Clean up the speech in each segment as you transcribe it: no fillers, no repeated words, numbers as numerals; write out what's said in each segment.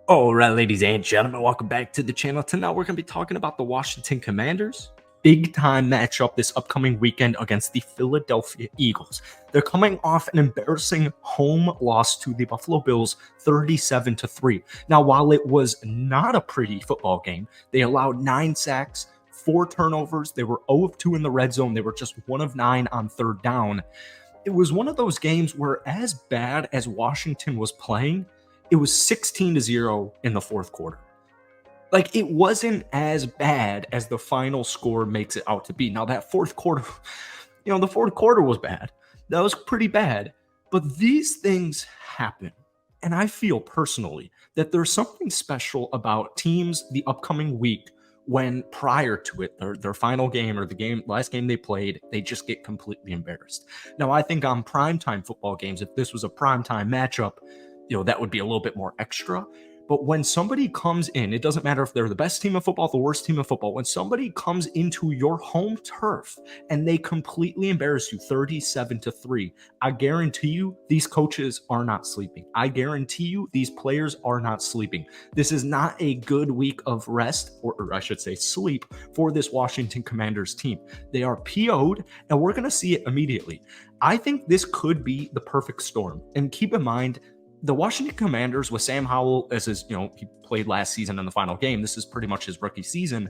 All right, ladies and gentlemen, welcome back to the channel. Tonight, we're going to be talking about the Washington Commanders. Big time matchup this upcoming weekend against the Philadelphia Eagles. They're coming off an embarrassing home loss to the Buffalo Bills 37-3. Now, while it was not a pretty football game, they allowed 9 sacks, 4 turnovers. They were 0 of 2 in the red zone. They were just 1 of 9 on third down. It was one of those games where, as bad as Washington was playing, it was 16-0 in the fourth quarter. Like, it wasn't as bad as the final score makes it out to be. Now, that fourth quarter, the fourth quarter was bad. That was pretty bad. But these things happen. And I feel personally that there's something special about teams the upcoming week when prior to it, their final game or the last game they played, they just get completely embarrassed. Now, I think on primetime football games, if this was a primetime matchup, that would be a little bit more extra. But when somebody comes in, it doesn't matter if they're the best team of football, the worst team of football. When somebody comes into your home turf and they completely embarrass you 37-3, I guarantee you these coaches are not sleeping. I guarantee you these players are not sleeping. This is not a good week of rest, or I should say sleep, for this Washington Commanders team. They are PO'd, and we're going to see it immediately. I think this could be the perfect storm. And keep in mind, the Washington Commanders with Sam Howell as his, he played last season in the final game. This is pretty much his rookie season.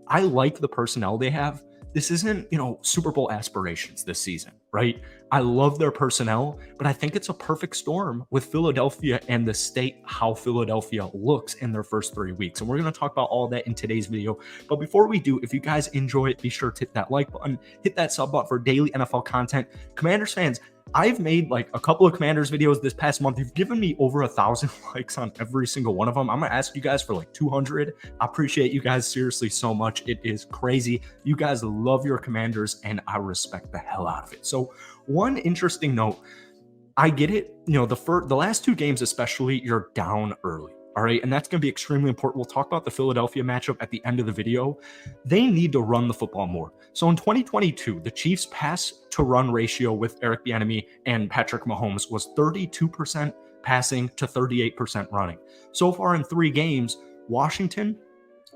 I like the personnel they have. This isn't, Super Bowl aspirations this season, right? I love their personnel, but I think it's a perfect storm with Philadelphia and the state how Philadelphia looks in their first 3 weeks. And we're going to talk about all that in today's video. But before we do, if you guys enjoy it, be sure to hit that like button, hit that sub button for daily NFL content. Commanders fans, I've made like a couple of Commanders videos this past month. You've given me over 1,000 likes on every single one of them. I'm going to ask you guys for like 200. I appreciate you guys seriously so much. It is crazy. You guys love your Commanders, and I respect the hell out of it. So one interesting note, I get it. The last 2 games especially, you're down early. All right, and that's going to be extremely important. We'll talk about the Philadelphia matchup at the end of the video. They need to run the football more. So in 2022, the Chiefs' pass-to-run ratio with Eric Bieniemy and Patrick Mahomes was 32% passing to 38% running. So far in 3 games, Washington,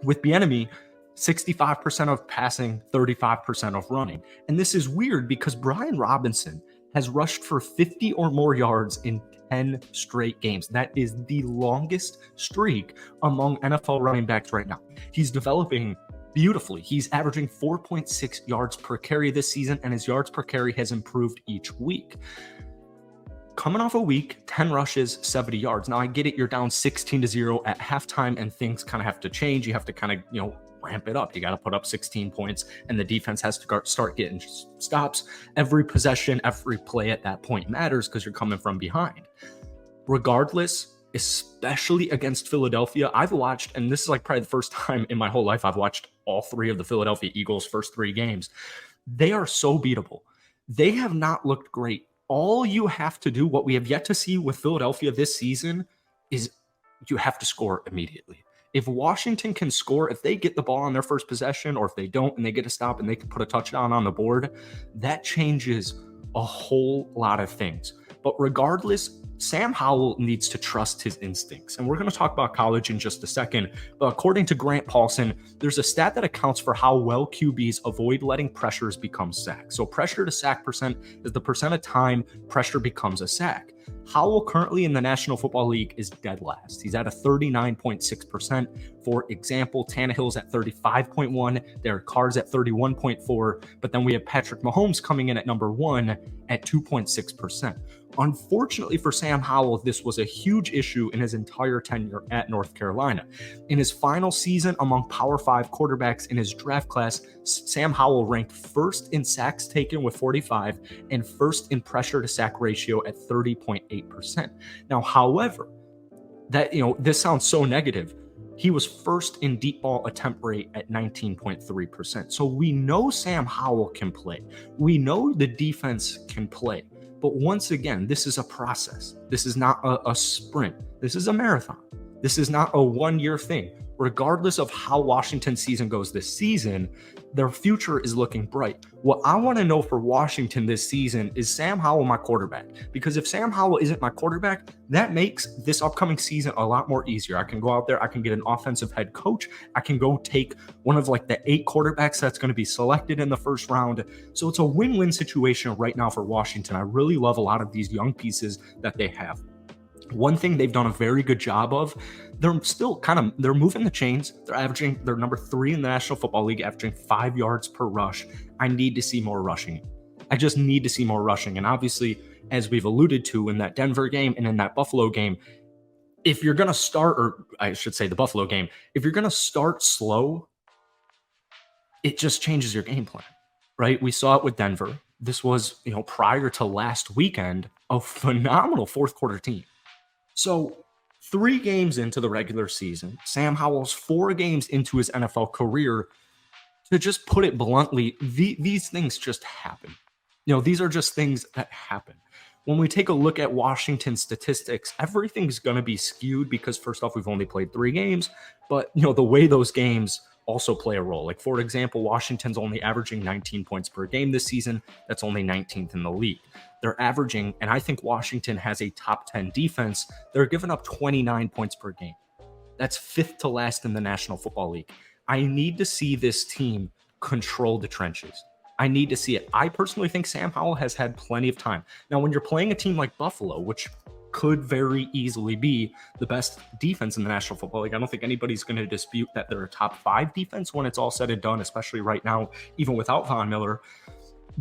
with Bieniemy, 65% of passing, 35% of running. And this is weird because Brian Robinson has rushed for 50 or more yards in 10 straight games. That is the longest streak among NFL running backs right now. He's developing beautifully. He's averaging 4.6 yards per carry this season, and his yards per carry has improved each week. Coming off a week, 10 rushes, 70 yards. Now, I get it. You're down 16-0 at halftime, and things kind of have to change. You have to kind of, ramp it up. You got to put up 16 points, and the defense has to start getting stops. Every possession, every play at that point matters because you're coming from behind. Regardless, especially against Philadelphia, I've watched, and this is like probably the first time in my whole life I've watched all 3 of the Philadelphia Eagles' first 3 games. They are so beatable. They have not looked great. All you have to do, what we have yet to see with Philadelphia this season, is you have to score immediately. If Washington can score, if they get the ball on their first possession, or if they don't and they get a stop and they can put a touchdown on the board, that changes a whole lot of things. But regardless, Sam Howell needs to trust his instincts. And we're going to talk about college in just a second. But according to Grant Paulson, there's a stat that accounts for how well QBs avoid letting pressures become sacks. So pressure to sack percent is the percent of time pressure becomes a sack. Howell currently in the National Football League is dead last. He's at a 39.6%. For example, Tannehill's at 35.1, Derek Carr's at 31.4, but then we have Patrick Mahomes coming in at number 1 at 2.6%. Unfortunately for Sam Howell, this was a huge issue in his entire tenure at North Carolina. In his final season among Power 5 quarterbacks in his draft class, Sam Howell ranked 1st in sacks taken with 45 and 1st in pressure to sack ratio at 30.8%. Now, however, this sounds so negative. He was 1st in deep ball attempt rate at 19.3%. So we know Sam Howell can play. We know the defense can play. But once again, this is a process. This is not a sprint. This is a marathon. This is not a 1-year thing. regardless of how Washington's season goes this season, their future is looking bright. What I want to know for Washington this season is Sam Howell my quarterback? Because if Sam Howell isn't my quarterback, that makes this upcoming season a lot more easier. I can go out there, I can get an offensive head coach, I can go take one of like the 8 quarterbacks that's going to be selected in the first round. So it's a win-win situation right now for Washington. I really love a lot of these young pieces that they have. One thing they've done a very good job of, they're still they're moving the chains. They're number 3 in the National Football League, averaging 5 yards per rush. I need to see more rushing. I just need to see more rushing. And obviously, as we've alluded to in that Denver game and in that Buffalo game, if you're going to start, or I should say the Buffalo game, if you're going to start slow, it just changes your game plan, right? We saw it with Denver. This was, prior to last weekend, a phenomenal fourth quarter team. So 3 games into the regular season, Sam Howell's 4 games into his NFL career. To just put it bluntly, these things just happen. These are just things that happen. When we take a look at Washington statistics, everything's going to be skewed because first off, we've only played 3 games, but the way those games also play a role. Like, for example, Washington's only averaging 19 points per game this season. That's only 19th in the league. They're averaging, and I think Washington has a top 10 defense. They're giving up 29 points per game. That's 5th to last in the National Football League. I need to see this team control the trenches. I need to see it. I personally think Sam Howell has had plenty of time. Now, when you're playing a team like Buffalo, which could very easily be the best defense in the National Football League, I don't think anybody's going to dispute that they're a top 5 defense when it's all said and done, especially right now, even without Von Miller.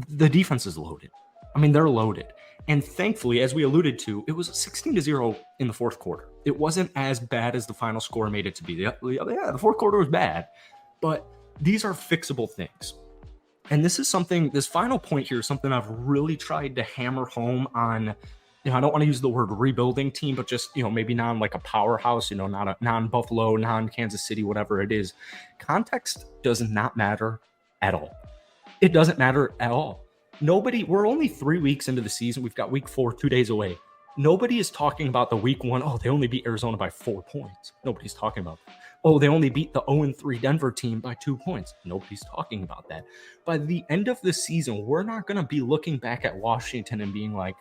The defense is loaded. I mean, they're loaded. And thankfully, as we alluded to, it was 16-0 in the fourth quarter. It wasn't as bad as the final score made it to be. Yeah, the fourth quarter was bad, but these are fixable things. And this final point here is something I've really tried to hammer home on. I don't want to use the word rebuilding team, but just, maybe not like a powerhouse, not a non-Buffalo, non-Kansas City, whatever it is. Context does not matter at all. It doesn't matter at all. We're only 3 weeks into the season. We've got week 4, 2 days away. Nobody is talking about the week 1. Oh, they only beat Arizona by 4 points. Nobody's talking about that. Oh, they only beat the 0-3 Denver team by 2 points. Nobody's talking about that. By the end of the season, we're not going to be looking back at Washington and being like,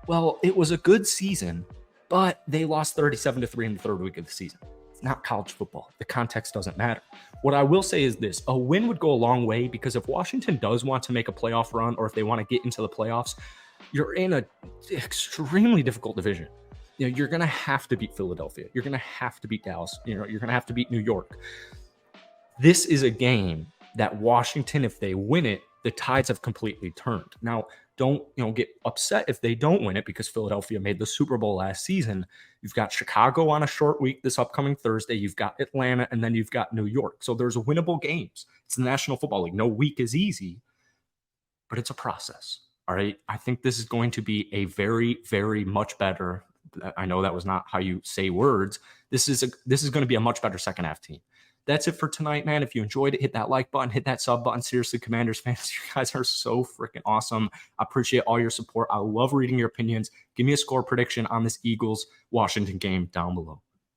well, it was a good season, but they lost 37-3 in the 3rd week of the season. It's not college football. The context doesn't matter. What I will say is this: a win would go a long way, because if Washington does want to make a playoff run, or if they want to get into the playoffs, you're in an extremely difficult division. You're going to have to beat Philadelphia. You're going to have to beat Dallas. You're going to have to beat New York. This is a game that Washington, if they win it, the tides have completely turned. Now, don't get upset if they don't win it, because Philadelphia made the Super Bowl last season. You've got Chicago on a short week this upcoming Thursday. You've got Atlanta, and then you've got New York. So there's winnable games. It's the National Football League. No week is easy, but it's a process. All right. I think this is going to be a very, very much better. I know that was not how you say words. This is going to be a much better second half team. That's it for tonight, man. If you enjoyed it, hit that like button, hit that sub button. Seriously, Commanders fans, you guys are so freaking awesome. I appreciate all your support. I love reading your opinions. Give me a score prediction on this Eagles-Washington game down below.